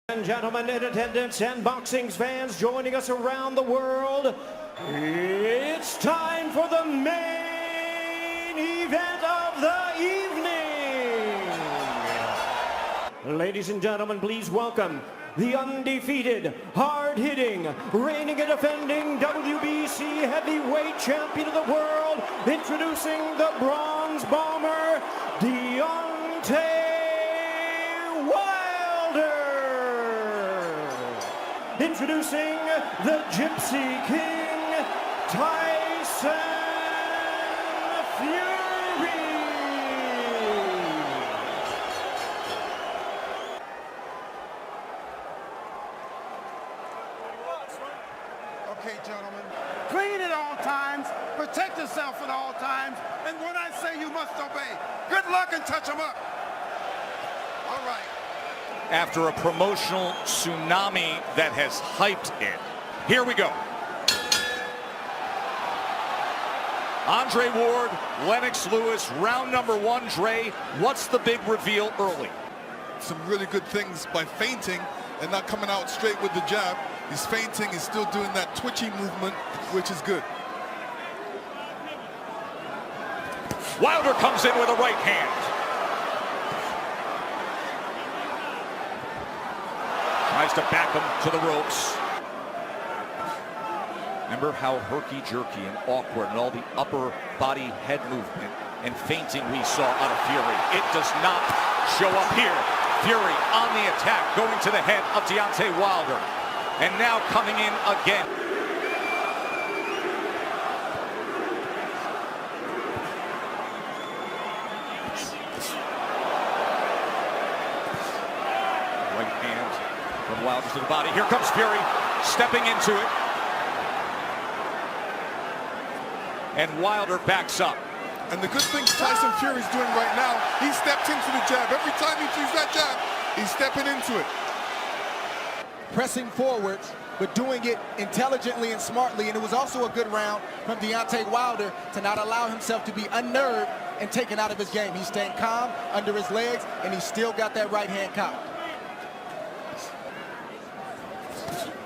And gentlemen in attendance and boxing fans joining us around the world, it's time for the main event of the evening. Ladies and gentlemen, please welcome the undefeated, hard-hitting, reigning and defending WBC heavyweight champion of the world, introducing the bronze bomber, Deontay. Introducing the Gypsy King, Tyson Fury. Okay, gentlemen, clean at all times, protect yourself at all times, and when I say you must obey, good luck and touch them up. All right. After a promotional tsunami that has hyped it. Here we go. Andre Ward, Lennox Lewis, round number one. Dre, what's the big reveal early? Some really good things by feinting and not coming out straight with the jab. He's feinting, he's still doing that twitchy movement, which is good. Wilder comes in with a right hand. Tries to back him to the ropes. Remember how herky-jerky and awkward and all the upper body head movement and feinting we saw out of Fury. It does not show up here. Fury on the attack, going to the head of Deontay Wilder. And now coming in again. Right hand from Wilder to the body. Here comes Fury, stepping into it. And Wilder backs up. And the good thing Tyson Fury's doing right now, he stepped into the jab. Every time he sees that jab, he's stepping into it. Pressing forward, but doing it intelligently and smartly. And it was also a good round from Deontay Wilder to not allow himself to be unnerved and taken out of his game. He's staying calm under his legs, and he's still got that right hand cocked.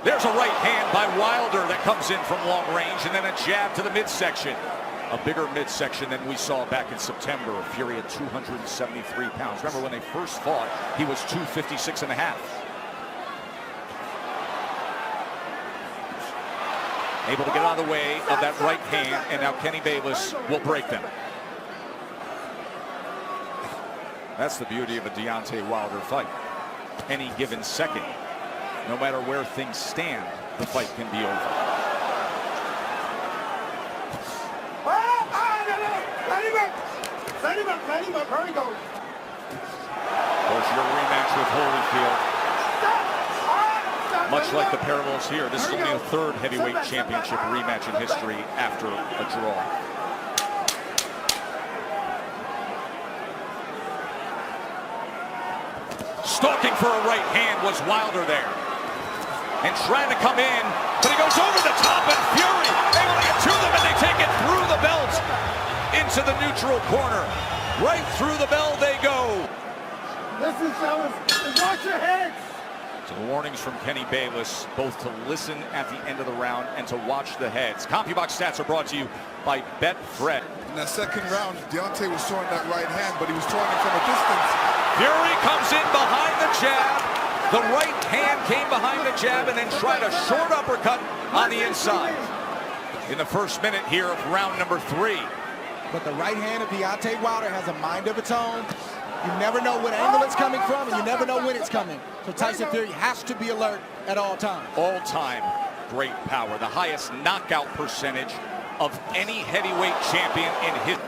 There's a right hand by Wilder that comes in from long range, and then a jab to the midsection. A bigger midsection than we saw back in September. Fury at 273 pounds. Remember when they first fought, he was 256 and a half. Able to get out of the way of that right hand, and now Kenny Bayless will break them. That's the beauty of a Deontay Wilder fight. Any given second, no matter where things stand, the fight can be over. Let him up, here he goes. There's your rematch with Holyfield. Much like the parallels here, this is only a third heavyweight championship rematch in history after a draw. Stalking for a right hand was Wilder there. And trying to come in, but he goes over the top, and Fury able to get to them, and they take it through the belt into the neutral corner. Right through the bell they go. Listen, fellas, watch your heads. So the warnings from Kenny Bayless, both to listen at the end of the round and to watch the heads. CompuBox stats are brought to you by Betfred. In that second round, Deontay was throwing that right hand, but he was throwing it from a distance. Fury comes in behind the jab. The right hand came behind the jab and then tried a short uppercut on the inside. In the first minute here of round number 3. But the right hand of Deontay Wilder has a mind of its own. You never know what angle it's coming from, and you never know when it's coming. So Tyson Fury has to be alert at all times. All-time great power. The highest knockout percentage of any heavyweight champion in history.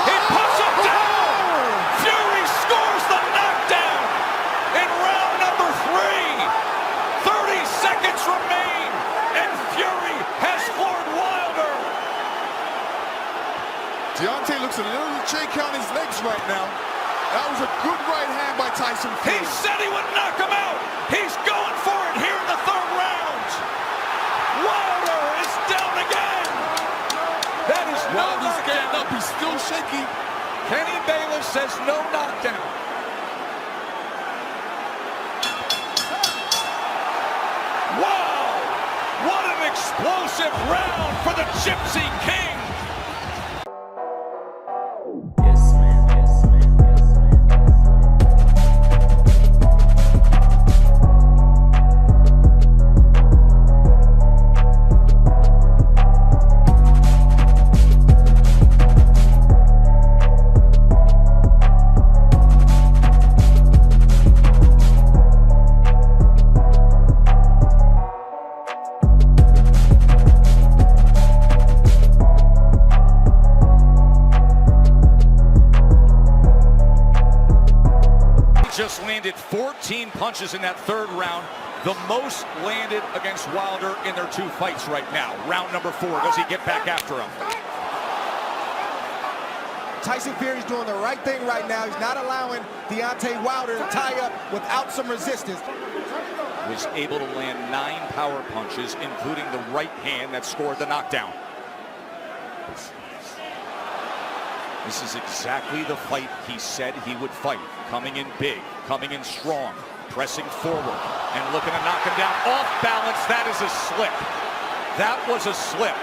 He puts him down! Fury scores the knockdown in round number 3. 30 seconds remain, and Fury has floored Wilder. Deontay looks a little shaky on his legs right now. That was a good right hand by Tyson Fury. He said he would knock him out. He's going for it here in the third round. Wilder is down again. That is Wilder's getting up. He's still shaky. Kenny Bayless says no knockdown. explosive round for the Gypsy King. Just landed 14 punches in that third round, the most landed against Wilder in their two fights right now. Round number 4, does he get back after him? Tyson Fury's doing the right thing right now. He's not allowing Deontay Wilder to tie up without some resistance. Was able to land 9 power punches, including the right hand that scored the knockdown. This is exactly the fight he said he would fight. Coming in big, coming in strong, pressing forward, and looking to knock him down. Off balance, that is a slip. That was a slip.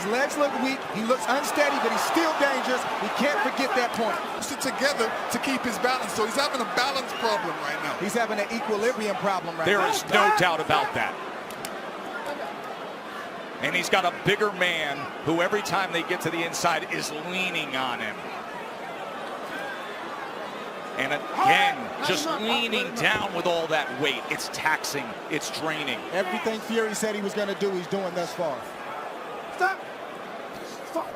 His legs look weak, he looks unsteady, but he's still dangerous. We can't forget that point. Puts it together to keep his balance, so he's having a balance problem right now. He's having an equilibrium problem right now. There is no doubt about that. And he's got a bigger man who every time they get to the inside is leaning on him. And again, just leaning down with all that weight. It's taxing, it's draining. Everything Fury said he was going to do, he's doing thus far. Stop. Stop.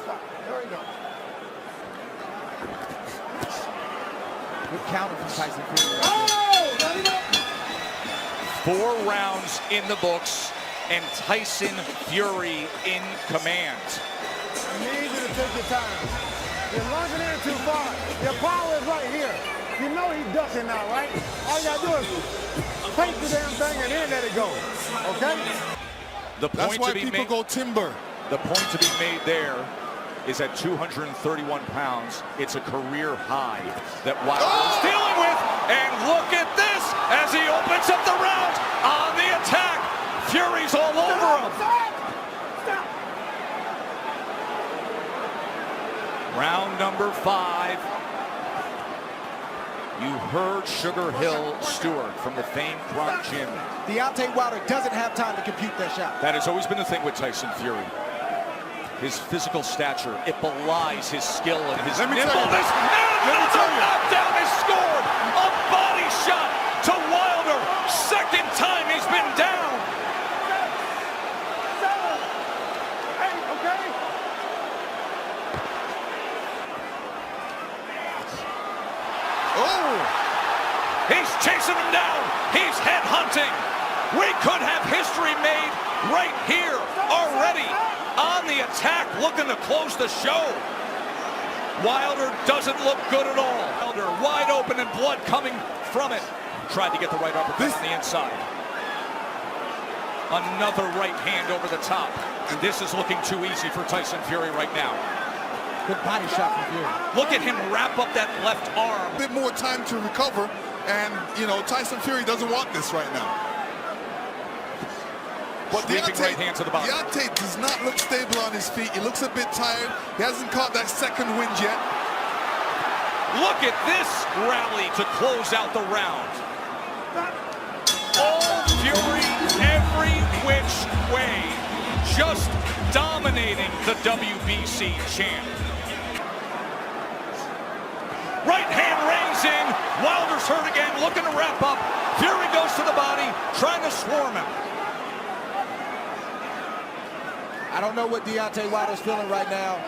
Stop. There we go. Good counter from Tyson Fury. Oh, let it up. 4 rounds in the books, and Tyson Fury in command. I need you to take your time. You're lunging in too far. Your power is right here. You know he's ducking now, right? All you gotta do is paint the damn thing and then let it go. Okay? The That's point why to be people made, go timber. the point to be made there is at 231 pounds. It's a career high that Wilder is dealing with. And look at this as he opens up the round on the attack. Fury's all over him. Stop. Round number 5. You heard Sugar Hill Stewart from the famed Crunk Gym. Deontay Wilder doesn't have time to compute that shot. That has always been the thing with Tyson Fury. His physical stature, it belies his skill and his nimbleness. Another knockdown is scored. A body shot to Wilder. Second time he's been down. Hey, okay? Oh! He's chasing him down. He's head hunting. We could have history made right here already. On the attack, looking to close the show. Wilder doesn't look good at all. Wilder wide open and blood coming from it. Tried to get the right uppercut on the inside. Another right hand over the top. And this is looking too easy for Tyson Fury right now. Good body shot from Fury. Look at him wrap up that left arm. A bit more time to recover, and, you know, Tyson Fury doesn't want this right now. But Sweeping right hand to the body. Deontay does not look stable on his feet. He looks a bit tired. He hasn't caught that second wind yet. Look at this rally to close out the round. All Fury, every which way, just dominating the WBC champ. Right hand reins in. Wilder's hurt again, looking to wrap up. Fury goes to the body, trying to swarm him. I don't know what Deontay Wilder's feeling right now,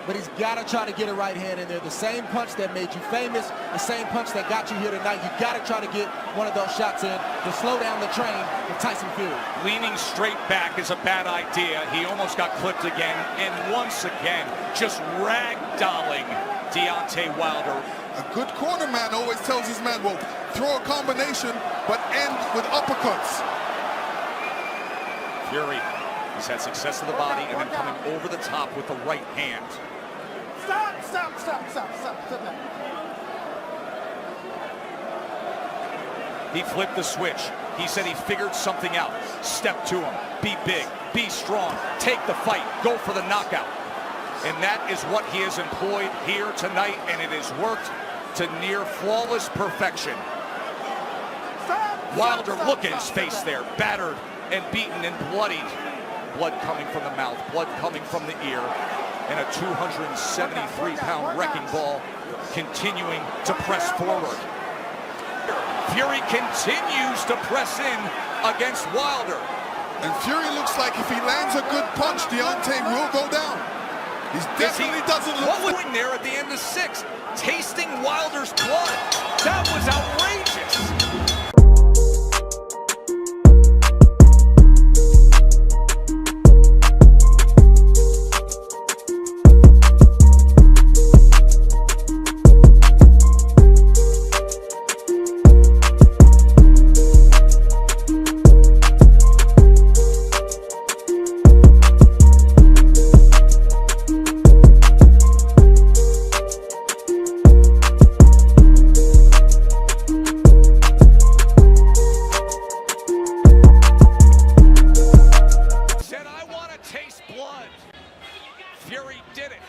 but he's got to try to get a right hand in there. The same punch that made you famous, the same punch that got you here tonight. You got to try to get one of those shots in to slow down the train with Tyson Fury. Leaning straight back is a bad idea. He almost got clipped again, and once again, just ragdolling Deontay Wilder. A good corner man always tells his man, well, throw a combination, but end with uppercuts. Fury, he's had success to the body and then coming over the top with the right hand. Stop. Sit down. He flipped the switch. He said he figured something out. Step to him. Be big. Be strong. Take the fight. Go for the knockout. And that is what he has employed here tonight, and it has worked to near flawless perfection. Wilder, look at his face there, battered and beaten and bloodied. Blood coming from the mouth, blood coming from the ear, and a 273-pound wrecking ball continuing to press forward. Fury continues to press in against Wilder. And Fury looks like if he lands a good punch, Deontay will go down. He definitely doesn't look... What was doing there at the end of 6? Tasting Wilder's blood. That was outrageous. Fury did it.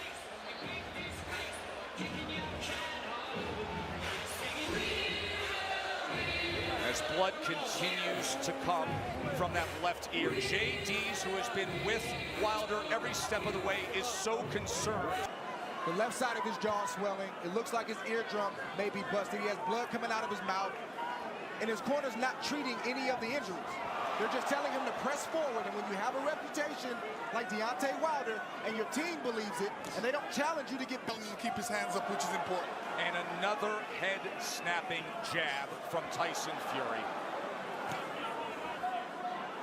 As blood continues to come from that left ear, JD's, who has been with Wilder every step of the way, is so concerned. The left side of his jaw swelling. It looks like his eardrum may be busted. He has blood coming out of his mouth. And his corner's not treating any of the injuries. They're just telling him to press forward. And when you have a reputation like Deontay Wilder and your team believes it, and they don't challenge you to get... keep his hands up, which is important. And another head-snapping jab from Tyson Fury.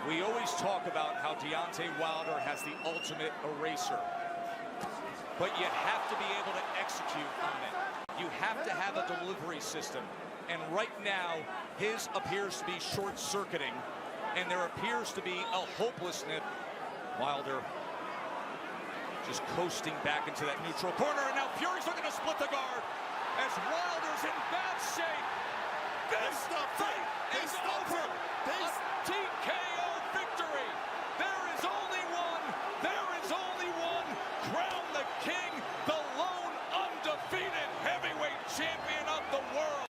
We always talk about how Deontay Wilder has the ultimate eraser. But you have to be able to execute on it. You have to have a delivery system. And right now, his appears to be short-circuiting. And there appears to be a hopelessness. Wilder just coasting back into that neutral corner. And now Fury's looking to split the guard as Wilder's in bad shape. This fight is over.